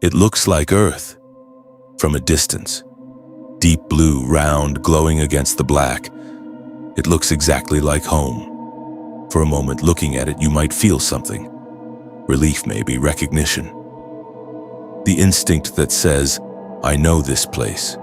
It looks like Earth from a distance. Deep blue, round, glowing against the black. It looks exactly like home. For a moment, looking at it, you might feel something. Relief, maybe, recognition. The instinct that says, I know this place.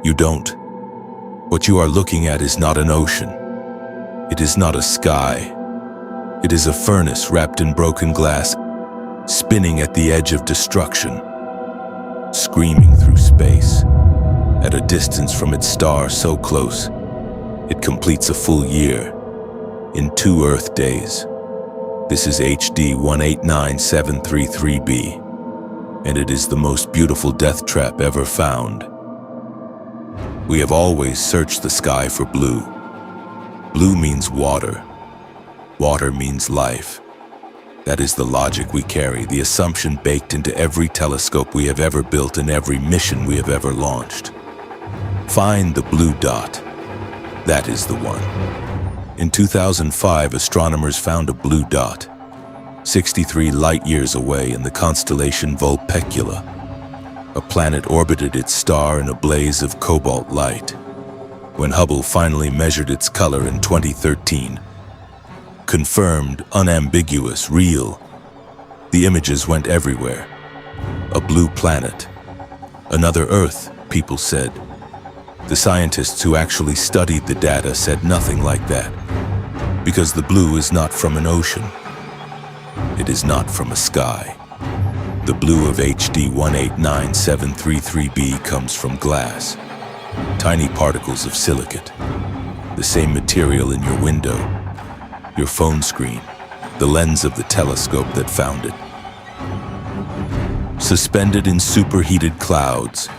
You don't. What you are looking at is not an ocean. It is not a sky. It is a furnace wrapped in broken glass, spinning at the edge of destruction, screaming through space, at a distance from its star so close, it completes a full year, in 2 Earth days. This is HD 189733b, and it is the most beautiful death trap ever found. We have always searched the sky for blue. Blue means water. Water means life. That is the logic we carry, the assumption baked into every telescope we have ever built and every mission we have ever launched. Find the blue dot. That is the one. In 2005, astronomers found a blue dot, 63 light-years away in the constellation Vulpecula. A planet orbited its star in a blaze of cobalt light. When Hubble finally measured its color in 2013, confirmed, unambiguous, real, the images went everywhere. A blue planet. Another Earth, people said. The scientists who actually studied the data said nothing like that, because the blue is not from an ocean. It is not from a sky. The blue of HD 189733b comes from glass, tiny particles of silicate, the same material in your window, your phone screen, the lens of the telescope that found it. Suspended in superheated clouds,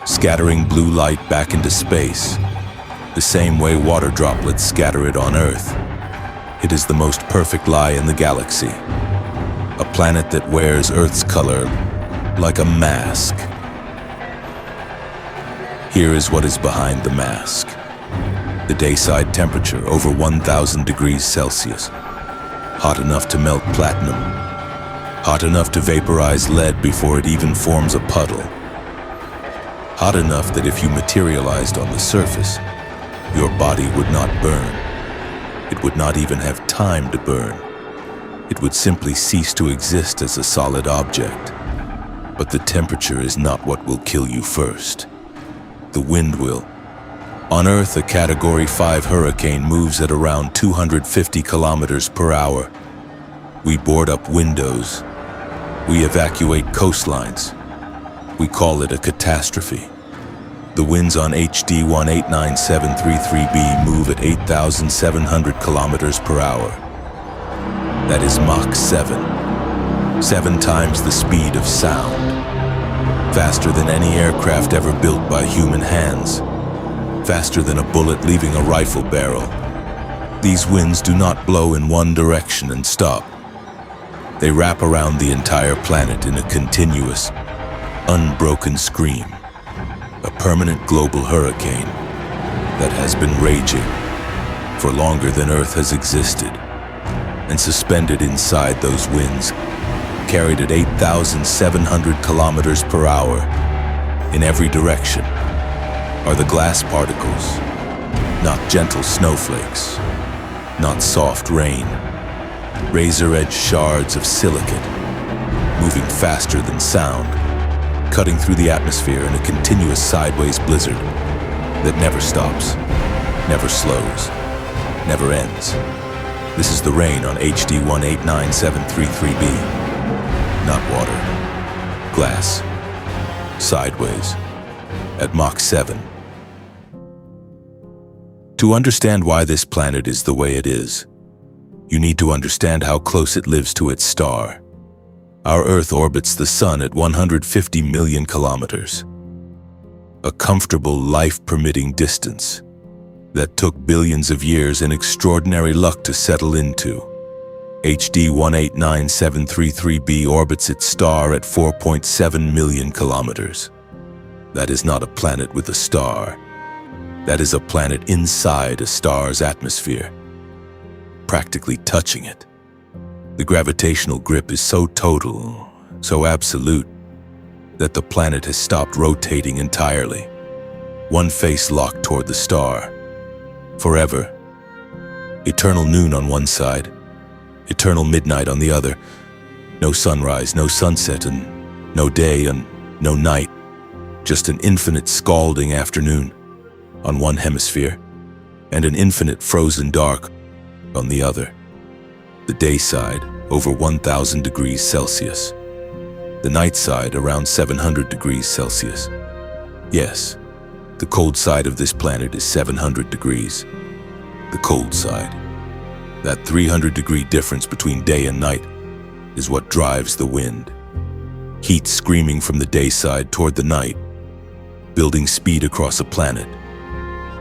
scattering blue light back into space, the same way water droplets scatter it on Earth. It is the most perfect lie in the galaxy. A planet that wears Earth's color like a mask. Here is what is behind the mask. The dayside temperature over 1,000 degrees Celsius. Hot enough to melt platinum. Hot enough to vaporize lead before it even forms a puddle. Hot enough that if you materialized on the surface, your body would not burn. It would not even have time to burn. It would simply cease to exist as a solid object. But the temperature is not what will kill you first. The wind will. On Earth, a Category 5 hurricane moves at around 250 kilometers per hour. We board up windows. We evacuate coastlines. We call it a catastrophe. The winds on HD 189733b move at 8,700 kilometers per hour. That is Mach 7. 7 times the speed of sound. Faster than any aircraft ever built by human hands. Faster than a bullet leaving a rifle barrel. These winds do not blow in one direction and stop. They wrap around the entire planet in a continuous, unbroken scream. A permanent global hurricane that has been raging for longer than Earth has existed, and suspended inside those winds, carried at 8,700 kilometers per hour in every direction, are the glass particles, not gentle snowflakes, not soft rain, razor-edged shards of silicate, moving faster than sound, cutting through the atmosphere in a continuous sideways blizzard that never stops, never slows, never ends. This is the rain on HD 189733b. Not water. Glass. Sideways. At Mach 7. To understand why this planet is the way it is, you need to understand how close it lives to its star. Our Earth orbits the Sun at 150 million kilometers. A comfortable, life-permitting distance that took billions of years and extraordinary luck to settle into. HD 189733b orbits its star at 4.7 million kilometers. That is not a planet with a star. That is a planet inside a star's atmosphere, practically touching it. The gravitational grip is so total, so absolute, that the planet has stopped rotating entirely. One face locked toward the star. Forever. Eternal noon on one side, eternal midnight on the other. No sunrise, no sunset, and no day and no night. Just an infinite scalding afternoon on one hemisphere, and an infinite frozen dark on the other. The day side over 1,000 degrees Celsius. The night side around 700 degrees Celsius. Yes, the cold side of this planet is 700 degrees. The cold side. That 300-degree difference between day and night is what drives the wind. Heat screaming from the day side toward the night, building speed across a planet,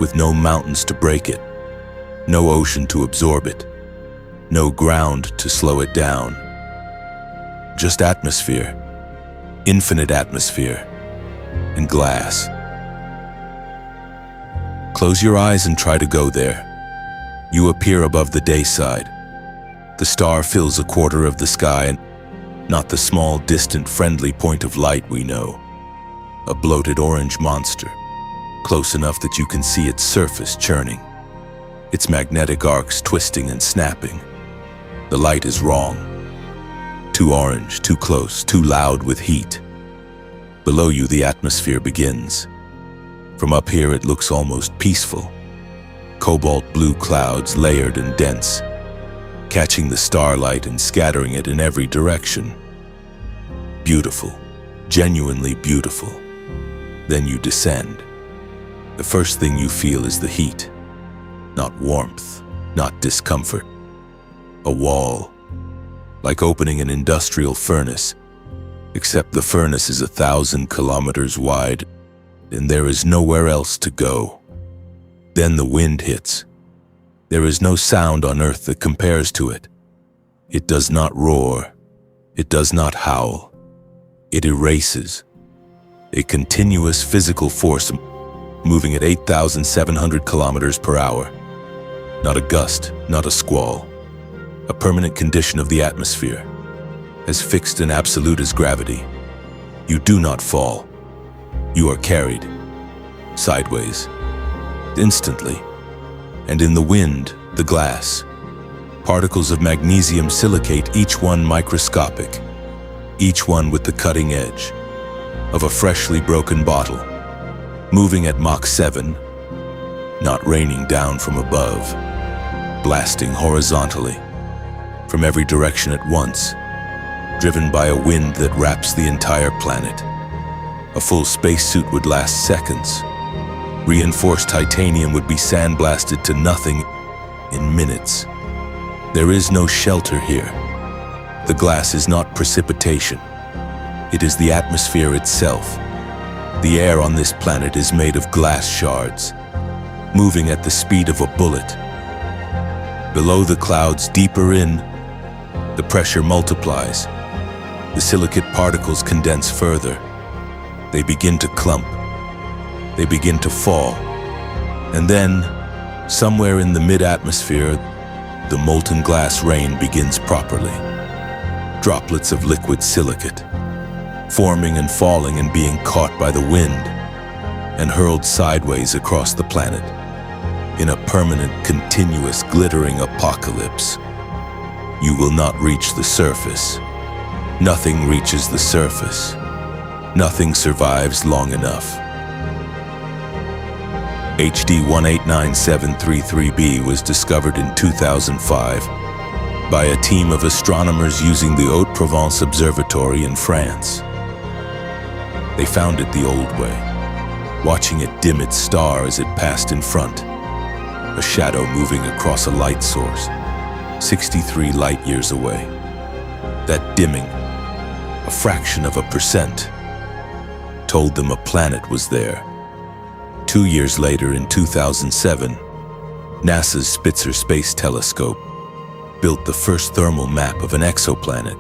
with no mountains to break it, no ocean to absorb it, no ground to slow it down. Just atmosphere, infinite atmosphere, and glass. Close your eyes and try to go there. You appear above the day side. The star fills a quarter of the sky, and not the small, distant, friendly point of light we know. A bloated orange monster, close enough that you can see its surface churning, its magnetic arcs twisting and snapping. The light is wrong. Too orange, too close, too loud with heat. Below you, the atmosphere begins. From up here, it looks almost peaceful. Cobalt blue clouds layered and dense, catching the starlight and scattering it in every direction. Beautiful, genuinely beautiful. Then you descend. The first thing you feel is the heat. Not warmth, not discomfort. A wall, like opening an industrial furnace, except the furnace is 1,000 kilometers wide, and there is nowhere else to go. Then the wind hits. There is no sound on Earth that compares to it. It does not roar. It does not howl. It erases. A continuous physical force moving at 8,700 kilometers per hour. Not a gust, not a squall. A permanent condition of the atmosphere, as fixed and absolute as gravity. You do not fall. You are carried, sideways, instantly. And in the wind, the glass, particles of magnesium silicate, each one microscopic, each one with the cutting edge of a freshly broken bottle, moving at Mach 7, not raining down from above, blasting horizontally, from every direction at once, driven by a wind that wraps the entire planet. A full spacesuit would last seconds. Reinforced titanium would be sandblasted to nothing in minutes. There is no shelter here. The glass is not precipitation. It is the atmosphere itself. The air on this planet is made of glass shards, moving at the speed of a bullet. Below the clouds, deeper in, the pressure multiplies. The silicate particles condense further. They begin to clump. They begin to fall. And then, somewhere in the mid-atmosphere, the molten glass rain begins properly. Droplets of liquid silicate, forming and falling and being caught by the wind and hurled sideways across the planet in a permanent, continuous, glittering apocalypse. You will not reach the surface. Nothing reaches the surface. Nothing survives long enough. HD 189733b was discovered in 2005 by a team of astronomers using the Haute-Provence Observatory in France. They found it the old way, watching it dim its star as it passed in front, a shadow moving across a light source, 63 light years away. That dimming, a fraction of a percent, told them a planet was there. 2 years later, in 2007, NASA's Spitzer Space Telescope built the first thermal map of an exoplanet.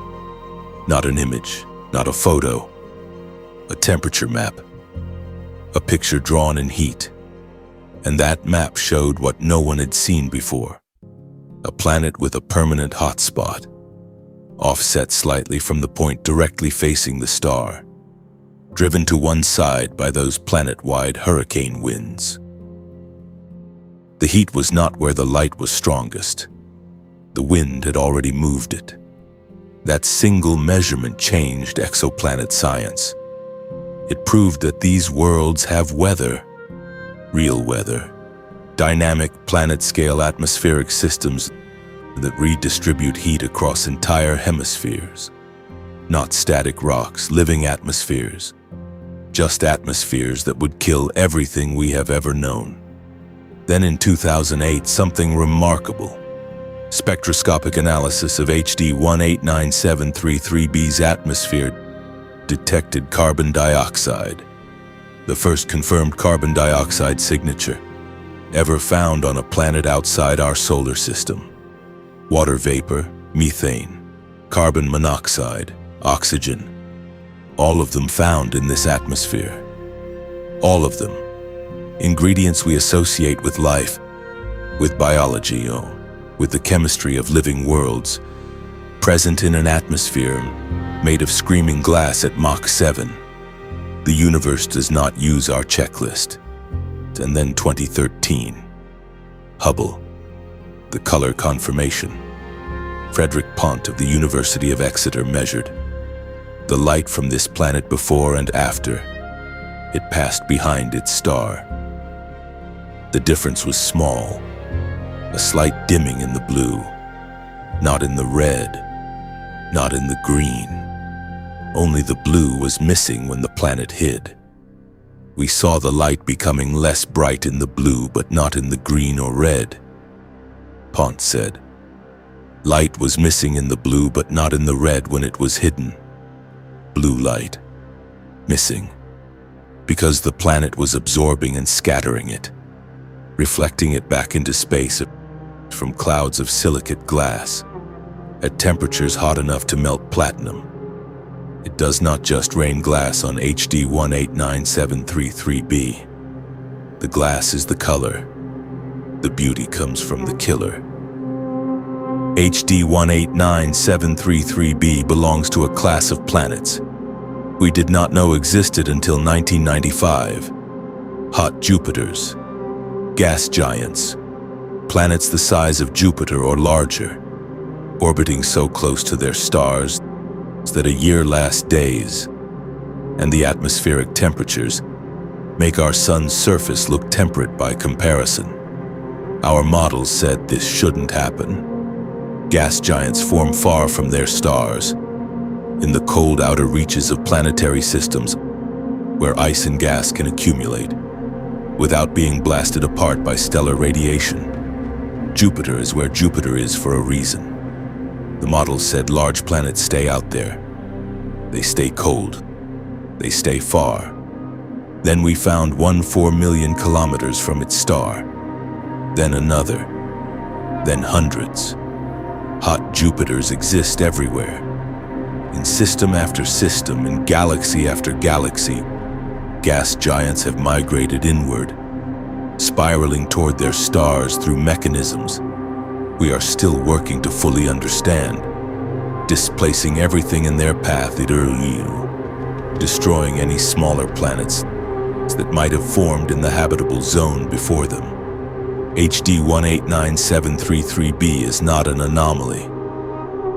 Not an image, not a photo, a temperature map, a picture drawn in heat. And that map showed what no one had seen before. A planet with a permanent hotspot, offset slightly from the point directly facing the star. driven to one side by those planet-wide hurricane winds. The heat was not where the light was strongest. The wind had already moved it. That single measurement changed exoplanet science. It proved that these worlds have weather, real weather, dynamic planet-scale atmospheric systems that redistribute heat across entire hemispheres. Not static rocks, living atmospheres. Just atmospheres that would kill everything we have ever known. Then in 2008, something remarkable. Spectroscopic analysis of HD 189733b's atmosphere detected carbon dioxide, the first confirmed carbon dioxide signature ever found on a planet outside our solar system. Water vapor, methane, carbon monoxide, oxygen, all of them found in this atmosphere. All of them. Ingredients we associate with life, with biology, with the chemistry of living worlds, present in an atmosphere made of screaming glass at Mach 7. The universe does not use our checklist. And then 2013. Hubble, the color confirmation. Frederick Pont of the University of Exeter measured the light from this planet before and after it passed behind its star. The difference was small, a slight dimming in the blue, not in the red, not in the green. Only the blue was missing when the planet hid. We saw the light becoming less bright in the blue, but not in the green or red. Pont said, light was missing in the blue, but not in the red when it was hidden. Blue light, missing, because the planet was absorbing and scattering it, reflecting it back into space from clouds of silicate glass, at temperatures hot enough to melt platinum. It does not just rain glass on HD 189733b. The glass is the color. The beauty comes from the killer. HD 189733b belongs to a class of planets we did not know existed until 1995. Hot Jupiters, gas giants, planets the size of Jupiter or larger, orbiting so close to their stars that a year lasts days, and the atmospheric temperatures make our sun's surface look temperate by comparison. Our models said this shouldn't happen. Gas giants form far from their stars, in the cold outer reaches of planetary systems where ice and gas can accumulate without being blasted apart by stellar radiation. Jupiter is where Jupiter is for a reason. The models said large planets stay out there. They stay cold. They stay far. Then we found one 4 million kilometers from its star. Then another. Then hundreds. Hot Jupiters exist everywhere. In system after system, in galaxy after galaxy, gas giants have migrated inward, spiraling toward their stars through mechanisms we are still working to fully understand, displacing everything in their path, destroying any smaller planets that might have formed in the habitable zone before them. HD 189733b is not an anomaly.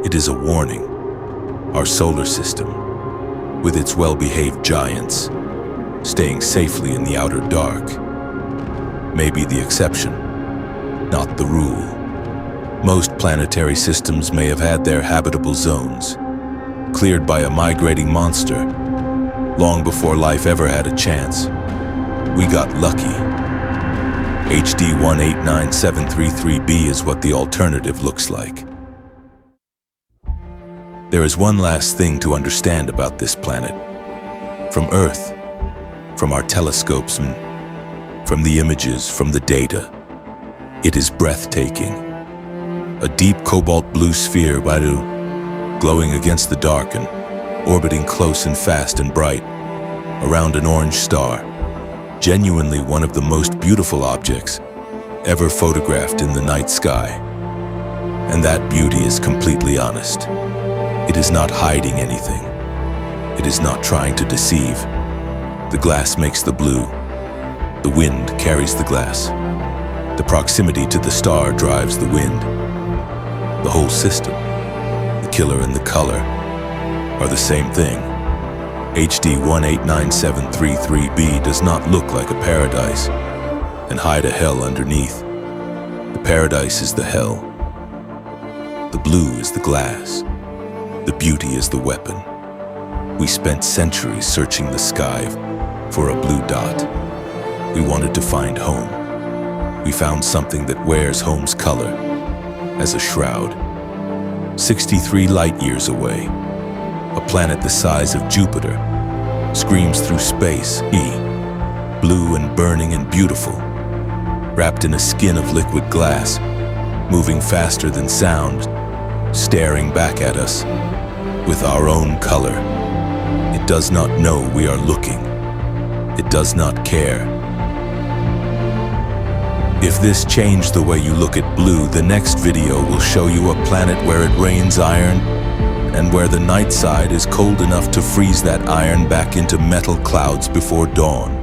It is a warning. Our solar system, with its well-behaved giants, staying safely in the outer dark, may be the exception, not the rule. Most planetary systems may have had their habitable zones cleared by a migrating monster long before life ever had a chance. We got lucky. HD 189733b is what the alternative looks like. There is one last thing to understand about this planet. From Earth, from our telescopes, from the images, from the data, it is breathtaking. A deep cobalt blue sphere, glowing against the dark and orbiting close and fast and bright around an orange star. Genuinely one of the most beautiful objects ever photographed in the night sky. And that beauty is completely honest. It is not hiding anything. It is not trying to deceive. The glass makes the blue. The wind carries the glass. The proximity to the star drives the wind. The whole system, the killer and the color, are the same thing. HD 189733b does not look like a paradise and hide a hell underneath. The paradise is the hell. The blue is the glass. The beauty is the weapon. We spent centuries searching the sky for a blue dot. We wanted to find home. We found something that wears home's color as a shroud. 63 light years away, a planet the size of Jupiter screams through space, blue and burning and beautiful, wrapped in a skin of liquid glass, moving faster than sound, staring back at us with our own color. It does not know we are looking. It does not care. If this changed the way you look at blue, the next video will show you a planet where it rains iron and where the night side is cold enough to freeze that iron back into metal clouds before dawn.